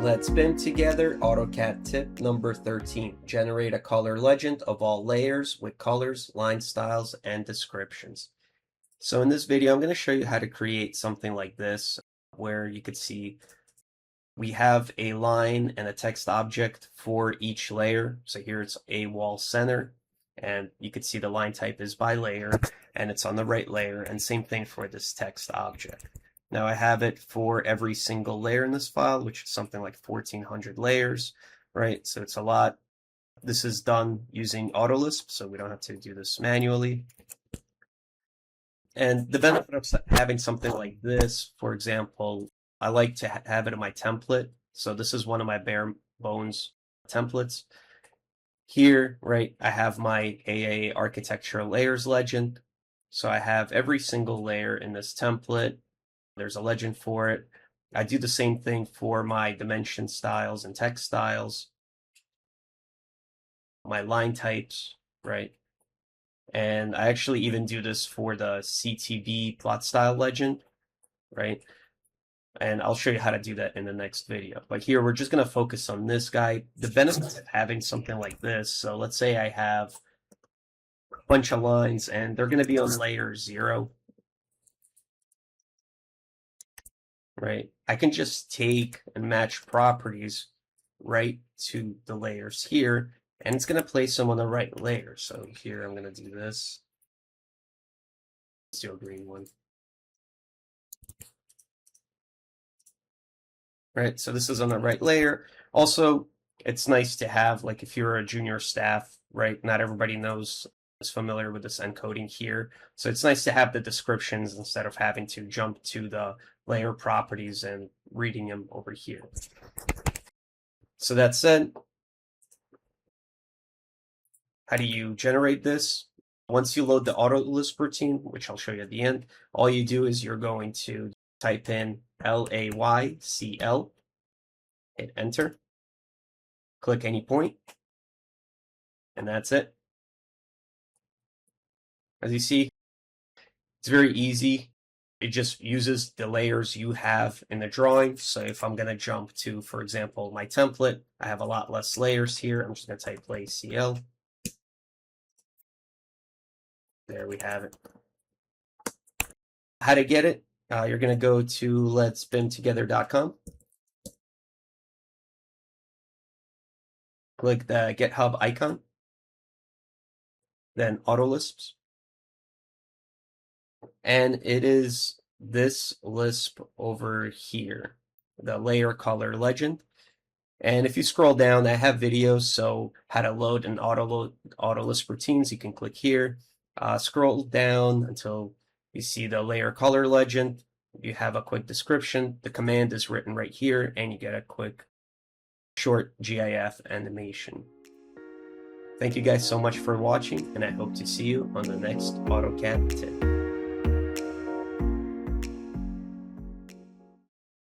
Let's spin together AutoCAD tip number 13. Generate a color legend of all layers with colors, line styles, and descriptions. So in this video, I'm going to show you how to create something like this, where you could see we have a line and a text object for each layer. So here it's a wall center, and you could see the line type is by layer, and it's on the right layer, and same thing for this text object. Now I have it for every single layer in this file, which is something like 1400 layers, right? So it's a lot. This is done using AutoLisp, so we don't have to do this manually. And the benefit of having something like this, for example, I like to have it in my template. So this is one of my bare bones templates. Here, right, I have my AA architecture layers legend. So I have every single layer in this template. There's a legend for it. I do the same thing for my dimension styles and text styles, my line types, right? And I actually even do this for the CTB plot style legend, right? And I'll show you how to do that in the next video. But here we're just going to focus on this guy. The benefits of having something like this, so let's say I have a bunch of lines and they're going to be on layer 0. Right? I can just take and match properties right to the layers here, and it's going to place them on the right layer. So here I'm going to do this. Let's do a green one. Right, so this is on the right layer. Also, it's nice to have, like, if you're a junior staff, right, not everybody is familiar with this encoding here. So it's nice to have the descriptions instead of having to jump to the layer properties and reading them over here. So that said, how do you generate this? Once you load the AutoLisp routine, which I'll show you at the end, all you do is you're going to type in LAYCL, hit enter, click any point, and that's it. As you see, it's very easy. It just uses the layers you have in the drawing. So if I'm going to jump to, for example, my template, I have a lot less layers here. I'm just going to type LAYCL. There we have it. How to get it? You're going to go to letsspintogether.com. Click the GitHub icon, then AutoLisps. And it is this Lisp over here, the layer color legend. And if you scroll down, I have videos, so how to load an AutoLisp routines, you can click here. Scroll down until you see the layer color legend. You have a quick description. The command is written right here, and you get a quick short GIF animation. Thank you guys so much for watching, and I hope to see you on the next AutoCAD tip.